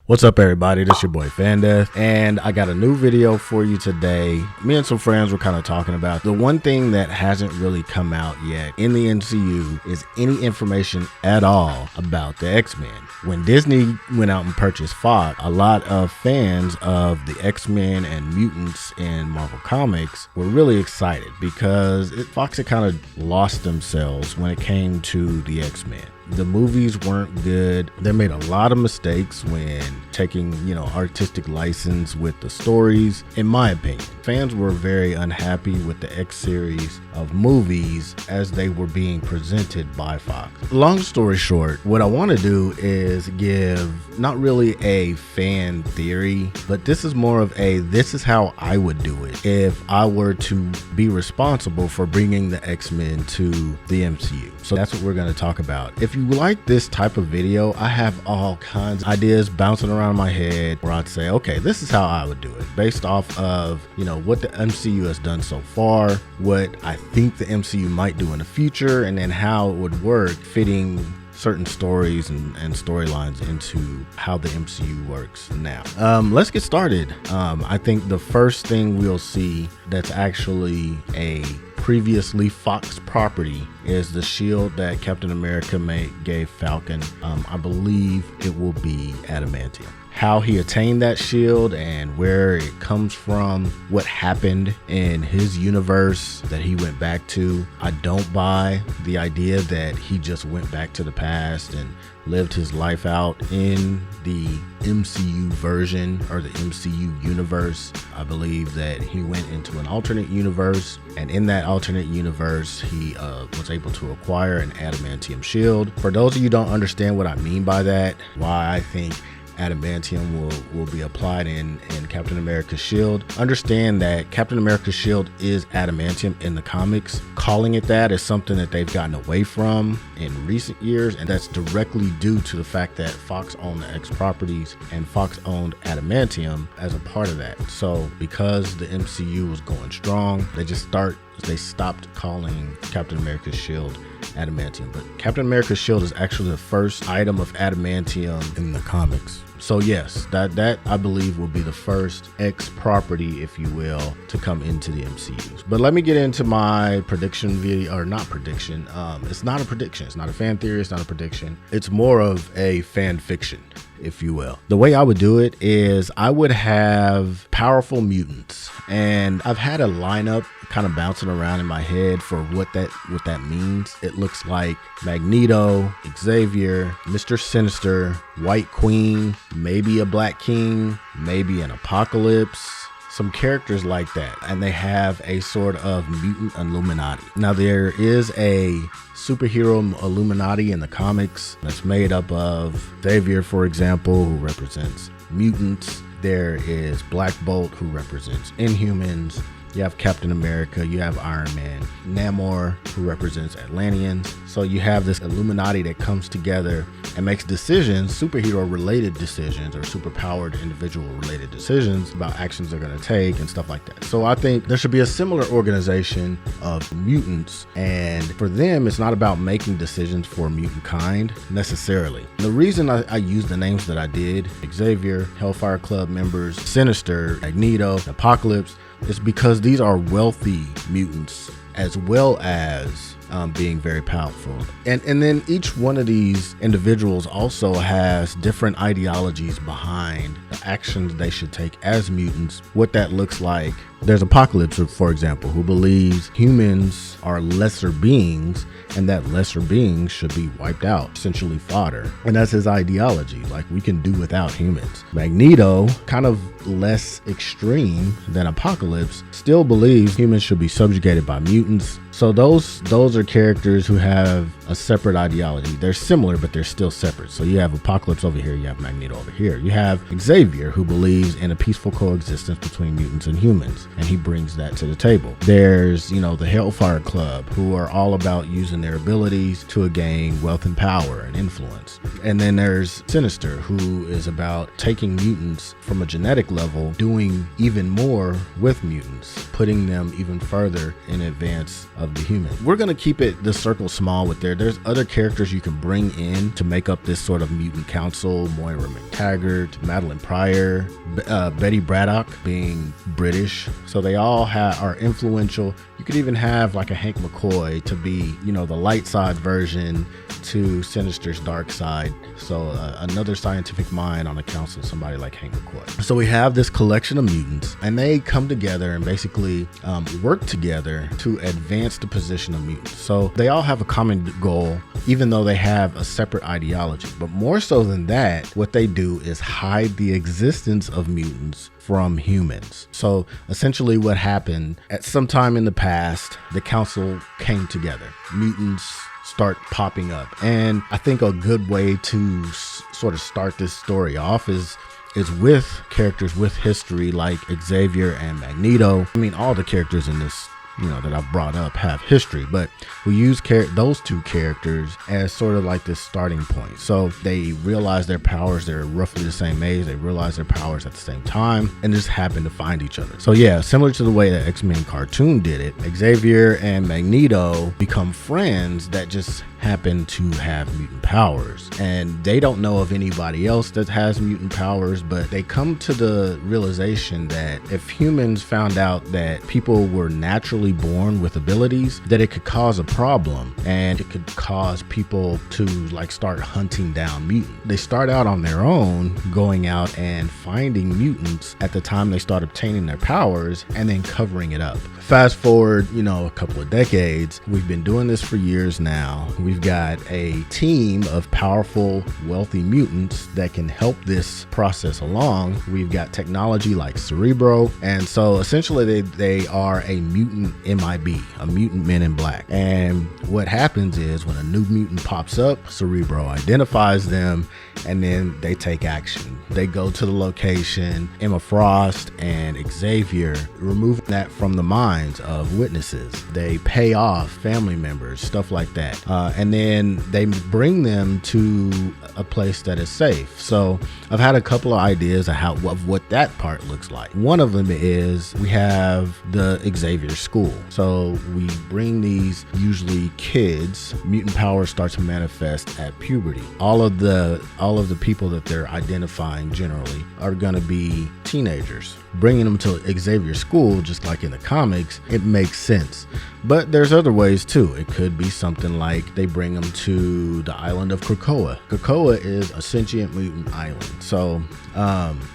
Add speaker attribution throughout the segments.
Speaker 1: What's up, everybody? This your boy Fandeath, and I got a new video for you today. Me and some friends were kind of talking about the one thing that hasn't really come out yet in the MCU is any information at all about the X-Men. When Disney went out and purchased Fox, a lot of fans of the X-Men and Mutants in Marvel Comics were really excited because Fox had kind of lost themselves when it came to the X-Men. The movies weren't good. They made a lot of mistakes when taking, artistic license with the stories. In my opinion, fans were very unhappy with the X series of movies as they were being presented by Fox. Long story short, what I want to do is give not really a fan theory, but this is more of this is how I would do it if I were to be responsible for bringing the X-Men to the MCU. So that's what we're going to talk about. If you like this type of video, I have all kinds of ideas bouncing around my head where I'd say, okay, this is how I would do it based off of, what the MCU has done so far, what I think the MCU might do in the future, and then how it would work fitting certain stories and storylines into how the MCU works now. Let's get started. I think the first thing we'll see that's actually a previously Fox property is the shield that Captain America gave Falcon. I believe it will be adamantium. How he attained that shield and where it comes from, what happened in his universe that he went back to. I don't buy the idea that he just went back to the past and lived his life out in the MCU version or the MCU universe. I believe that he went into an alternate universe, and in that alternate universe, he was able to acquire an adamantium shield. For those of you who don't understand what I mean by that, why I think adamantium will be applied in Captain America's shield. Understand that Captain America's shield is adamantium in the comics. Calling it that is something that they've gotten away from in recent years, and that's directly due to the fact that Fox owned the X properties and Fox owned adamantium as a part of that. So because the MCU was going strong, they stopped calling Captain America's shield adamantium. But Captain America's shield is actually the first item of adamantium in the comics. So yes, that I believe will be the first X property, if you will, to come into the MCUs. But let me get into my prediction video, or not prediction. It's not a prediction. It's not a fan theory. It's not a prediction. It's more of a fan fiction, if you will. The way I would do it is I would have powerful mutants, and I've had a lineup kind of bouncing around in my head for what that means. It looks like Magneto, Xavier, Mr. Sinister, White Queen, maybe a Black King, maybe an Apocalypse, some characters like that, and they have a sort of mutant Illuminati. Now there is a superhero Illuminati in the comics that's made up of Xavier, for example, who represents mutants. There is Black Bolt, who represents Inhumans. You have Captain America, you have Iron Man, Namor, who represents Atlanteans. So you have this Illuminati that comes together and makes decisions, superhero related decisions or superpowered individual related decisions about actions they're going to take and stuff like that. So I think there should be a similar organization of mutants, and for them it's not about making decisions for mutant kind necessarily. The reason I used the names that I did, Xavier, Hellfire Club members, Sinister, Magneto, Apocalypse, is because these are wealthy mutants as well as being very powerful. And then each one of these individuals also has different ideologies behind the actions they should take as mutants, what that looks like. There's Apocalypse, for example, who believes humans are lesser beings and that lesser beings should be wiped out, essentially fodder. And that's his ideology, like we can do without humans. Magneto, kind of less extreme than Apocalypse, still believes humans should be subjugated by mutants. So those are characters who have a separate ideology. They're similar, but they're still separate. So you have Apocalypse over here, you have Magneto over here. You have Xavier, who believes in a peaceful coexistence between mutants and humans. and he brings that to the table. There's, the Hellfire Club, who are all about using their abilities to gain wealth and power and influence. And then there's Sinister, who is about taking mutants from a genetic level, doing even more with mutants, putting them even further in advance of the human. We're going to keep the circle small with there's other characters you can bring in to make up this sort of mutant council. Moira McTaggart, Madeline Pryor, Betty Braddock being British. So they all are influential. You could even have like a Hank McCoy to be, the light side version to Sinister's dark side. So another scientific mind on the council, somebody like Hank McCoy. So we have this collection of mutants, and they come together and basically work together to advance the position of mutants. So they all have a common goal, even though they have a separate ideology. But more so than that, what they do is hide the existence of mutants from humans. So essentially what happened at some time in the past, the council came together. Mutants start popping up. And I think a good way to sort of start this story off is with characters with history like Xavier and Magneto. I mean, all the characters in this that I've brought up have history, but we use those two characters as sort of like this starting point. So they realize their powers, they're roughly the same age, they realize their powers at the same time, and just happen to find each other. So yeah, similar to the way that X-Men cartoon did it, Xavier and Magneto become friends that just happen to have mutant powers, and they don't know of anybody else that has mutant powers, but they come to the realization that if humans found out that people were naturally born with abilities, that it could cause a problem, and it could cause people to start hunting down mutants. They start out on their own, going out and finding mutants at the time they start obtaining their powers, and then covering it up. Fast forward, a couple of decades, we've been doing this for years now. We've got a team of powerful, wealthy mutants that can help this process along. We've got technology like Cerebro, and so essentially they are a mutant MIB, a mutant Men in Black. And what happens is when a new mutant pops up, Cerebro identifies them, and then they take action. They go to the location. Emma Frost and Xavier remove that from the minds of witnesses. They pay off family members, stuff like that. And then they bring them to a place that is safe. So I've had a couple of ideas of what that part looks like. One of them is we have the Xavier school. So we bring these usually kids, mutant powers start to manifest at puberty. All of the people that they're identifying generally are going to be teenagers. Bringing them to Xavier school, just like in the comics, it makes sense. But there's other ways too. It could be something like they bring them to the island of Krakoa. Krakoa is a sentient mutant island. So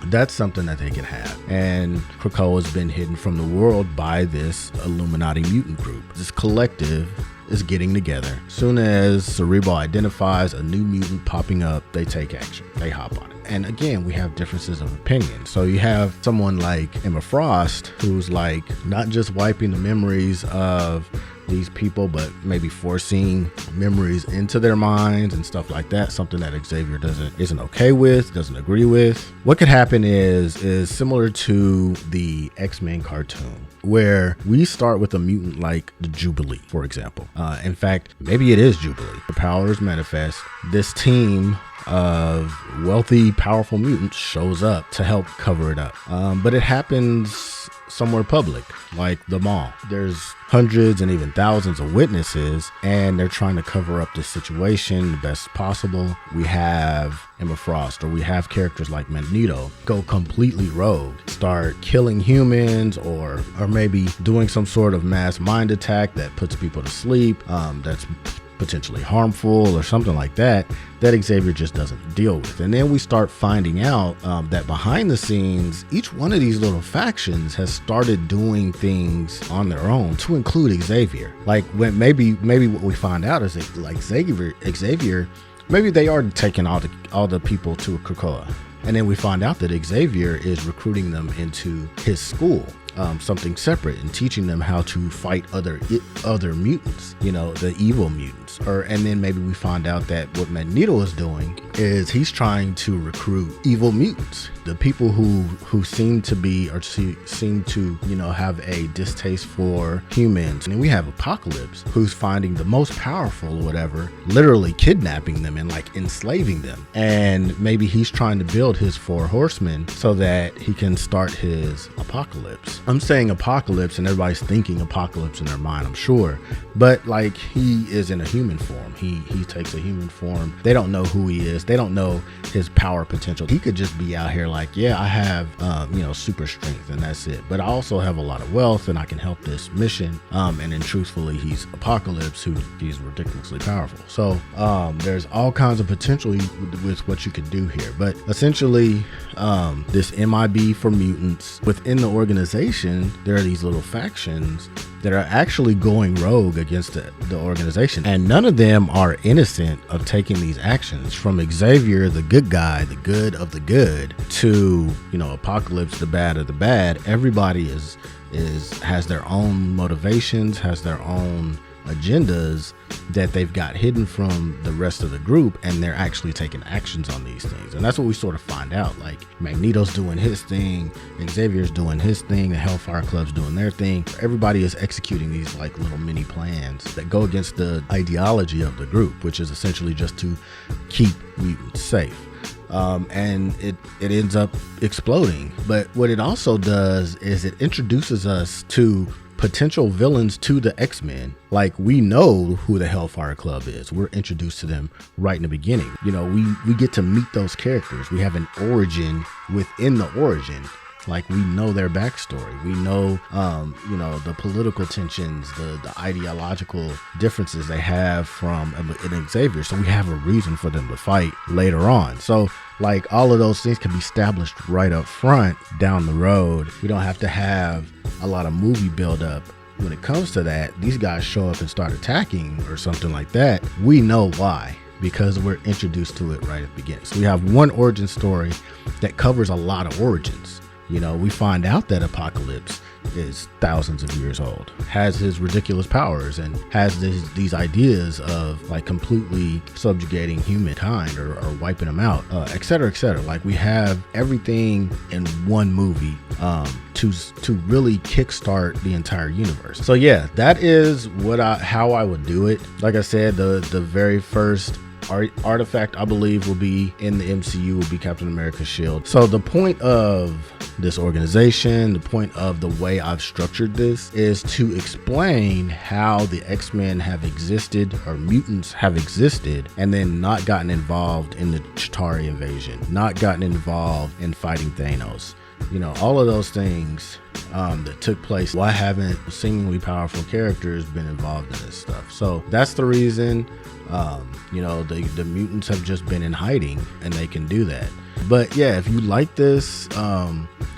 Speaker 1: that's something that they can have. And Krakoa has been hidden from the world by this Illuminati mutant group. This collective is getting together. Soon as Cerebro identifies a new mutant popping up, they take action. They hop on it. And again, we have differences of opinion. So you have someone like Emma Frost, who's not just wiping the memories of these people, but maybe forcing memories into their minds and stuff like that, something that Xavier isn't okay with, doesn't agree with. What could happen is similar to the X-Men cartoon, where we start with a mutant like the Jubilee, for example. In fact, maybe it is Jubilee. The powers manifest. This team of wealthy, powerful mutants shows up to help cover it up. But it happens somewhere public, like the mall. There's hundreds and even thousands of witnesses, and they're trying to cover up this situation the best possible. We have Emma Frost, or we have characters like Magneto go completely rogue, start killing humans, or maybe doing some sort of mass mind attack that puts people to sleep, that's potentially harmful or something like that Xavier just doesn't deal with. And then we start finding out that behind the scenes, each one of these little factions has started doing things on their own, to include Xavier. When maybe what we find out is that Xavier, maybe they are taking all the people to Krakoa. And then we find out that Xavier is recruiting them into his school. something separate and teaching them how to fight other mutants, the evil mutants. And then maybe we find out that what Magneto is doing is he's trying to recruit evil mutants, the people who seem to be or seem to have a distaste for humans. And we have Apocalypse, who's finding the most powerful or whatever, literally kidnapping them and like enslaving them. And maybe he's trying to build his 4 horsemen so that he can start his apocalypse. I'm saying apocalypse and everybody's thinking apocalypse in their mind, I'm sure, but like he is in a human form. He takes a human form. They don't know who he is. They don't know his power potential. He could just be out here like, yeah, I have super strength and that's it, but I also have a lot of wealth and I can help this mission. And then truthfully, he's Apocalypse, he's ridiculously powerful. So there's all kinds of potential with what you could do here. But essentially, this MIB for mutants, within the organization, there are these little factions that are actually going rogue against the organization. And none of them are innocent of taking these actions. From Xavier, the good guy, the good of the good, to, Apocalypse, the bad of the bad. Everybody has their own motivations, has their own agendas that they've got hidden from the rest of the group, and they're actually taking actions on these things. And that's what we sort of find out. Like Magneto's doing his thing, Xavier's doing his thing, the Hellfire Club's doing their thing. Everybody is executing these like little mini plans that go against the ideology of the group, which is essentially just to keep mutants safe. And it ends up exploding. But what it also does is it introduces us to potential villains to the X-Men. Like, we know who the Hellfire Club is. We're introduced to them right in the beginning. We get to meet those characters. We have an origin within the origin. Like, we know their backstory. We know, the political tensions, the ideological differences they have from an Xavier. So we have a reason for them to fight later on. So, like, all of those things can be established right up front down the road. We don't have to have a lot of movie buildup. When it comes to that, these guys show up and start attacking or something like that. We know why, because we're introduced to it right at the beginning. So we have one origin story that covers a lot of origins. We find out that Apocalypse is thousands of years old, has his ridiculous powers, and has these ideas of like completely subjugating humankind or wiping them out, et cetera, et cetera. Like, we have everything in one movie to really kickstart the entire universe. So yeah, that is how I would do it. Like I said, the very first artifact I believe will be in the MCU will be Captain America's shield. So the point of this organization, the point of the way I've structured this, is to explain how the X-Men have existed, or mutants have existed, and then not gotten involved in the Chitauri invasion, not gotten involved in fighting Thanos. All of those things that took place. Why haven't seemingly powerful characters been involved in this stuff? So that's the reason. The mutants have just been in hiding, and they can do that. But yeah, if you like this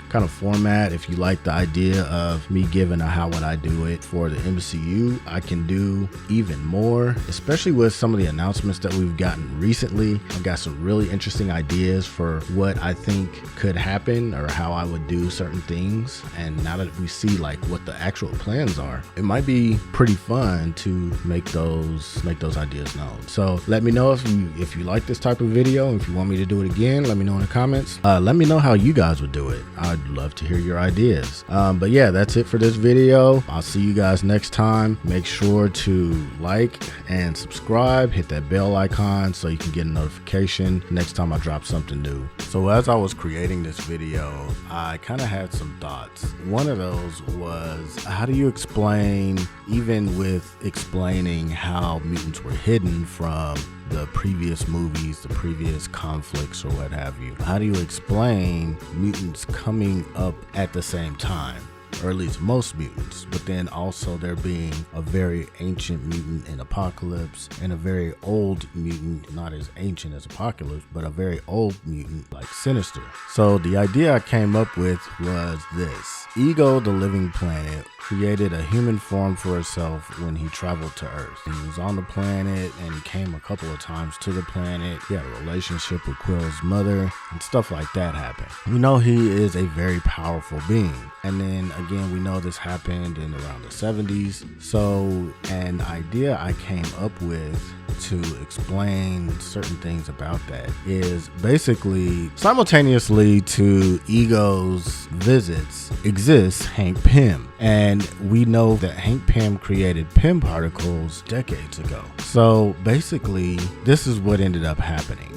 Speaker 1: kind of format, if you like the idea of me giving a how would I do it for the MCU, I can do even more, especially with some of the announcements that we've gotten recently. I've got some really interesting ideas for what I think could happen or how I would do certain things. And now that we see like what the actual plans are, it might be pretty fun to make those ideas known. So let me know if you like this type of video. If you want me to do it again, let me know in the comments. Let me know how you guys would do it. I'd love to hear your ideas. But yeah, that's it for this video. I'll see you guys next time. Make sure to like and subscribe, hit that bell icon so you can get a notification next time I drop something new. So as I was creating this video, I kind of had some thoughts. One of those was, how do you explain, even with explaining how mutants were hidden from the previous movies, the previous conflicts or what have you, how do you explain mutants coming up at the same time? Or at least most mutants, but then also there being a very ancient mutant in Apocalypse and a very old mutant, not as ancient as Apocalypse, but a very old mutant like Sinister. So the idea I came up with was this. Ego, the Living Planet, created a human form for himself when he traveled to Earth. He was on the planet and he came a couple of times to the planet. He had a relationship with Quill's mother and stuff like that happened. We know he is a very powerful being. And then again, we know this happened in around the 70s. So an idea I came up with to explain certain things about that is basically simultaneously to Ego's visits exists Hank Pym. And we know that Hank Pym created Pym particles decades ago. So basically, this is what ended up happening.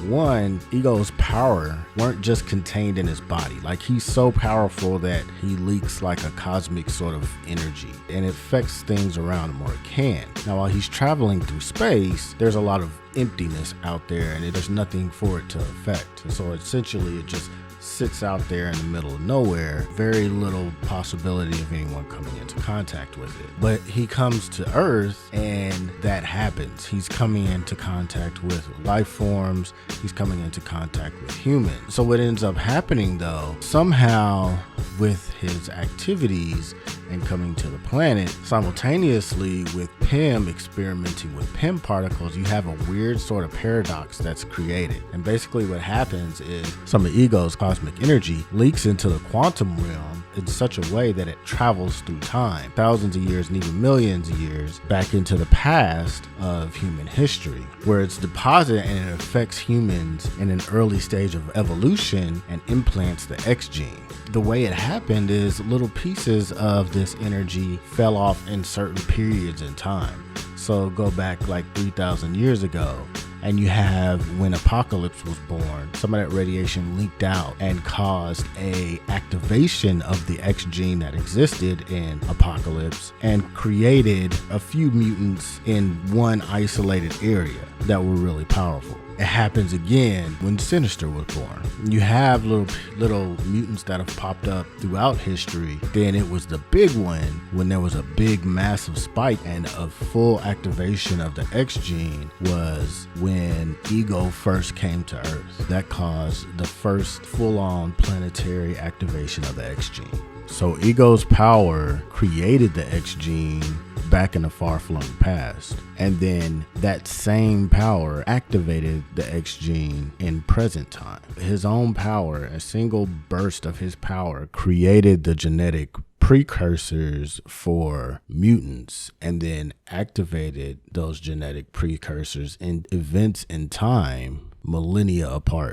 Speaker 1: One, Ego's power weren't just contained in his body. Like, he's so powerful that he leaks like a cosmic sort of energy and it affects things around him, or it can. Now, while he's traveling through space, there's a lot of emptiness out there and there's nothing for it to affect. And so essentially it just sits out there in the middle of nowhere, very little possibility of anyone coming into contact with it. But he comes to Earth and that happens. He's coming into contact with life forms, he's coming into contact with humans. So what ends up happening though, somehow with his activities and coming to the planet, simultaneously with Pym experimenting with Pym particles, you have a weird sort of paradox that's created. And basically what happens is some of Ego's cosmic energy leaks into the quantum realm in such a way that it travels through time, thousands of years and even millions of years back into the past of human history, where it's deposited and it affects humans in an early stage of evolution and implants the X gene. The way it happened is little pieces of this energy fell off in certain periods in time. So go back like 3,000 years ago, and you have when Apocalypse was born, some of that radiation leaked out and caused a activation of the X gene that existed in Apocalypse and created a few mutants in one isolated area that were really powerful. It happens again when Sinister was born. You have little mutants that have popped up throughout history. Then it was the big one when there was a big massive spike, and a full activation of the X gene was when Ego first came to Earth. That caused the first full-on planetary activation of the X gene. So Ego's power created the X gene back in the far-flung past, and then that same power activated the X gene in present time. His own power, a single burst of his power, created the genetic precursors for mutants and then activated those genetic precursors in events in time millennia apart.